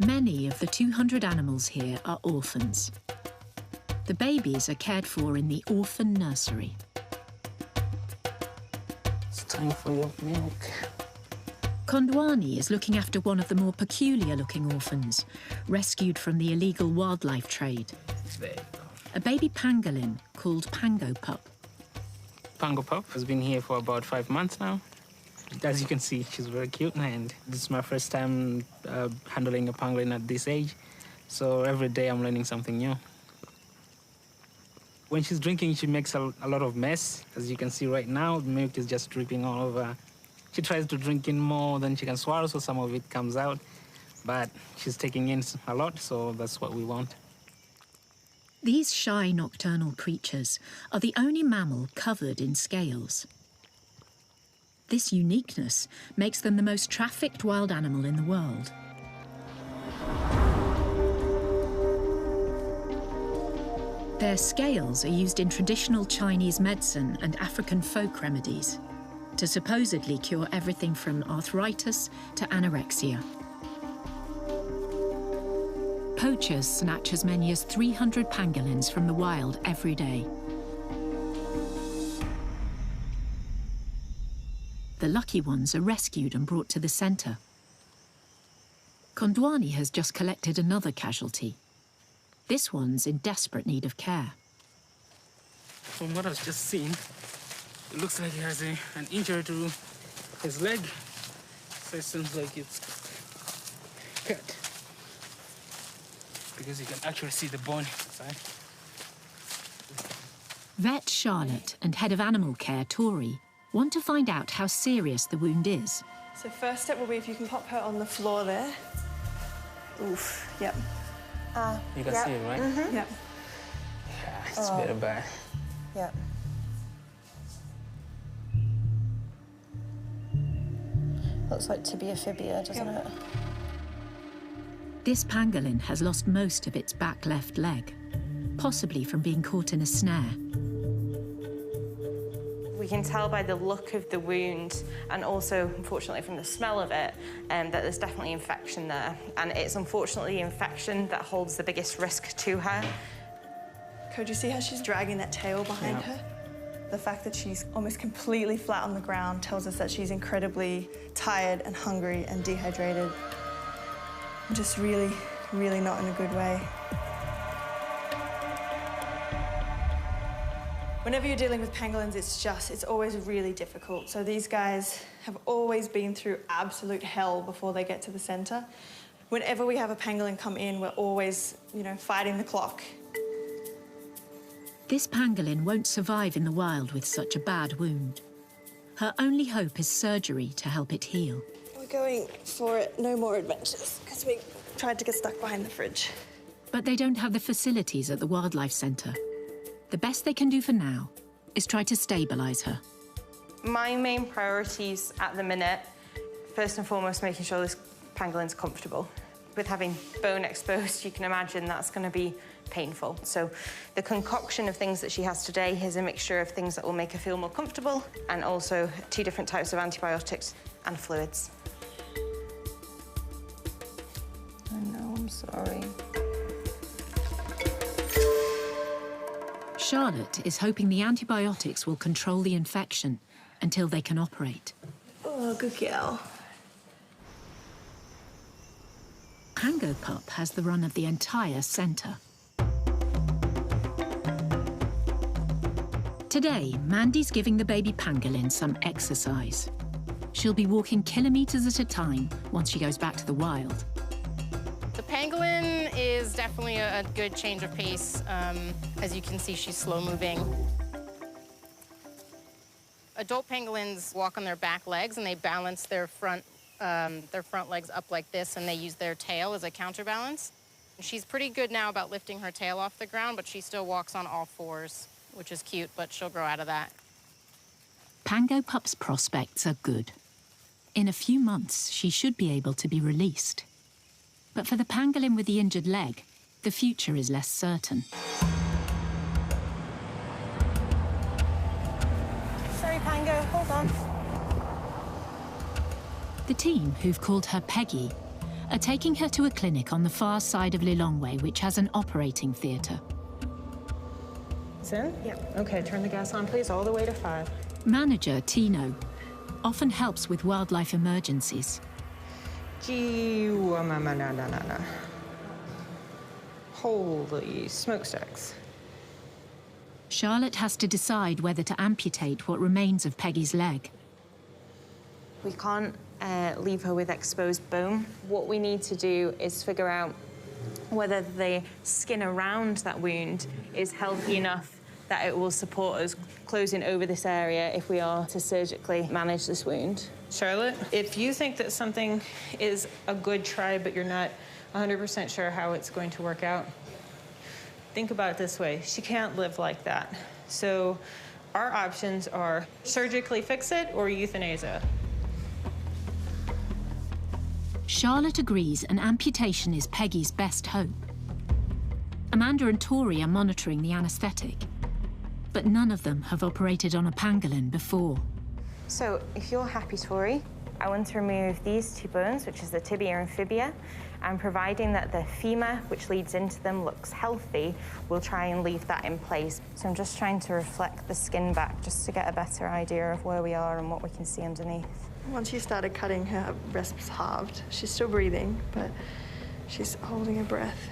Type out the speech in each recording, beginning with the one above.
Many of the 200 animals here are orphans. The babies are cared for in the orphan nursery. It's time for your milk. Kondwani is looking after one of the more peculiar-looking orphans, rescued from the illegal wildlife trade. There you go. A baby pangolin called Pango Pup. Pango Pup has been here for about 5 months now. As you can see, she's very cute, and this is my first time handling a pangolin at this age. So every day I'm learning something new. When she's drinking, she makes a lot of mess. As you can see right now, the milk is just dripping all over. She tries to drink in more than she can swallow, so some of it comes out. But she's taking in a lot, so that's what we want. These shy nocturnal creatures are the only mammal covered in scales. This uniqueness makes them the most trafficked wild animal in the world. Their scales are used in traditional Chinese medicine and African folk remedies to supposedly cure everything from arthritis to anorexia. Poachers snatch as many as 300 pangolins from the wild every day. The lucky ones are rescued and brought to the centre. Kondwani has just collected another casualty. This one's in desperate need of care. From what I've just seen, it looks like he has an injury to his leg. So it seems like it's cut. Because you can actually see the bone inside. Vet Charlotte and Head of Animal Care Tori want to find out how serious the wound is. So first step will be if you can pop her on the floor there. Oof, yep. You can see it, right? Mm-hmm. Yep. Yeah, it's very bad. Yep. Looks like tibia fibia, doesn't it? This pangolin has lost most of its back left leg, possibly from being caught in a snare. We can tell by the look of the wound and also, unfortunately, from the smell of it, that there's definitely infection there. And it's unfortunately the infection that holds the biggest risk to her. Could you see how she's dragging that tail behind her? The fact that she's almost completely flat on the ground tells us that she's incredibly tired and hungry and dehydrated. Just really, really not in a good way. Whenever you're dealing with pangolins, it's always really difficult. So these guys have always been through absolute hell before they get to the centre. Whenever we have a pangolin come in, we're always, fighting the clock. This pangolin won't survive in the wild with such a bad wound. Her only hope is surgery to help it heal. We're going for it, no more adventures, because we tried to get stuck behind the fridge. But they don't have the facilities at the wildlife centre. The best they can do for now is try to stabilise her. My main priorities at the minute, first and foremost, making sure this pangolin's comfortable. With having bone exposed, you can imagine that's going to be painful. So the concoction of things that she has today is a mixture of things that will make her feel more comfortable and also 2 different types of antibiotics and fluids. I know, I'm sorry. Charlotte is hoping the antibiotics will control the infection until they can operate. Oh, good girl. Pango Pup has the run of the entire centre. Today, Mandy's giving the baby pangolin some exercise. She'll be walking kilometres at a time once she goes back to the wild. The pangolin is definitely a good change of pace. As you can see, she's slow moving. Adult pangolins walk on their back legs and they balance their front legs up like this, and they use their tail as a counterbalance. She's pretty good now about lifting her tail off the ground, but she still walks on all fours, which is cute, but she'll grow out of that. Pango Pup's prospects are good. In a few months, she should be able to be released. But for the pangolin with the injured leg, the future is less certain. Sorry, Pango, hold on. The team, who've called her Peggy, are taking her to a clinic on the far side of Lilongwe, which has an operating theatre. It's in? Yep. Okay, turn the gas on, please, all the way to 5. Manager Tino often helps with wildlife emergencies. Holy smokestacks. Charlotte has to decide whether to amputate what remains of Peggy's leg. We can't leave her with exposed bone. What we need to do is figure out whether the skin around that wound is healthy enough that it will support us closing over this area if we are to surgically manage this wound. Charlotte, if you think that something is a good try, but you're not 100% sure how it's going to work out, think about it this way. She can't live like that. So our options are surgically fix it or euthanasia. Charlotte agrees an amputation is Peggy's best hope. Amanda and Tori are monitoring the anaesthetic, but none of them have operated on a pangolin before. So if you're happy, Tori, I want to remove these 2 bones, which is the tibia and fibia, and providing that the femur, which leads into them, looks healthy, we'll try and leave that in place. So I'm just trying to reflect the skin back just to get a better idea of where we are and what we can see underneath. Once you started cutting, her resp's halved. She's still breathing, but she's holding her breath.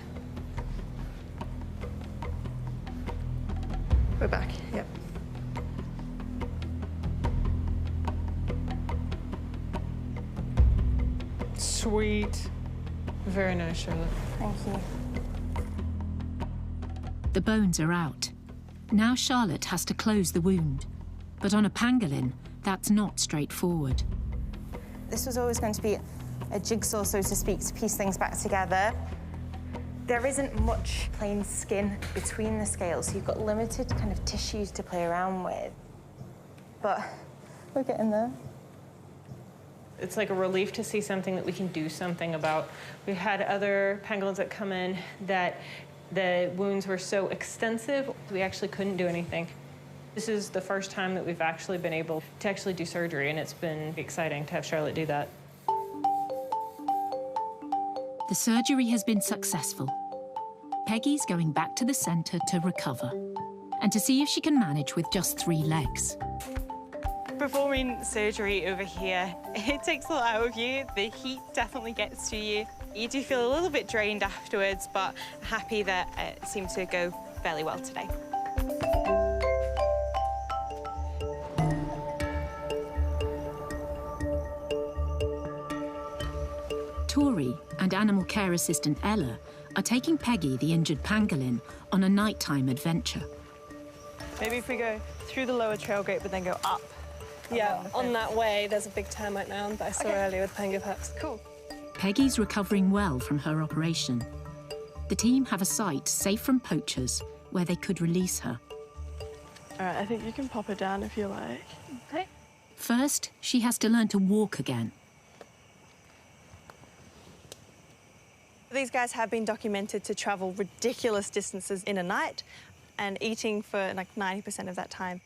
We're back, yep. Sweet. Very nice, Charlotte. Thank you. The bones are out. Now Charlotte has to close the wound. But on a pangolin, that's not straightforward. This was always going to be a jigsaw, so to speak, to piece things back together. There isn't much plain skin between the scales, so you've got limited kind of tissues to play around with. But we're getting there. It's like a relief to see something that we can do something about. We had other pangolins that come in that the wounds were so extensive, we actually couldn't do anything. This is the first time that we've actually been able to actually do surgery, and it's been exciting to have Charlotte do that. The surgery has been successful. Peggy's going back to the centre to recover and to see if she can manage with just 3 legs. Performing surgery over here, it takes a lot out of you. The heat definitely gets to you. You do feel a little bit drained afterwards, but happy that it seemed to go fairly well today. Tori and animal care assistant Ella are taking Peggy, the injured pangolin, on a nighttime adventure. Maybe if we go through the lower trail gate, but then go up. Yeah, on that way, there's a big termite mound that I saw earlier with pango pups. Cool. Peggy's recovering well from her operation. The team have a site safe from poachers where they could release her. All right, I think you can pop her down if you like. Okay. First, she has to learn to walk again. These guys have been documented to travel ridiculous distances in a night and eating for like 90% of that time.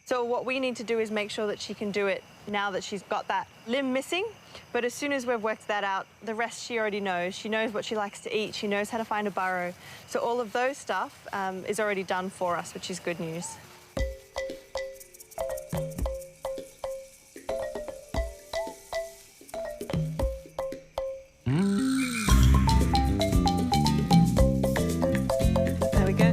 So what we need to do is make sure that she can do it now that she's got that limb missing. But as soon as we've worked that out, the rest she already knows. She knows what she likes to eat. She knows how to find a burrow. So all of those stuff is already done for us, which is good news. There we go.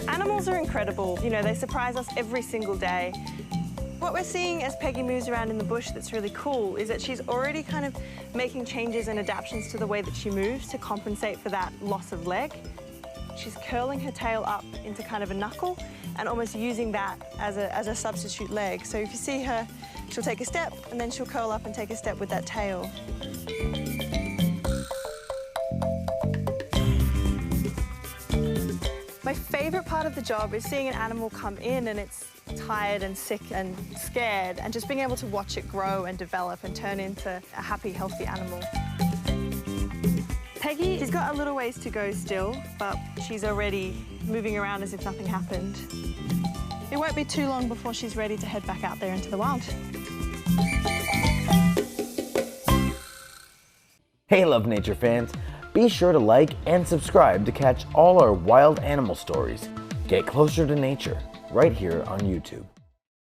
Animals are incredible. You know, they surprise us every single day. What we're seeing as Peggy moves around in the bush that's really cool is that she's already kind of making changes and adaptations to the way that she moves to compensate for that loss of leg. She's curling her tail up into kind of a knuckle and almost using that as a substitute leg. So if you see her, she'll take a step and then she'll curl up and take a step with that tail. My favorite part of the job is seeing an animal come in and it's tired and sick and scared, and just being able to watch it grow and develop and turn into a happy, healthy animal. Peggy, she's got a little ways to go still, but she's already moving around as if nothing happened. It won't be too long before she's ready to head back out there into the wild. Hey Love Nature fans, be sure to like and subscribe to catch all our wild animal stories. Get closer to nature right here on YouTube.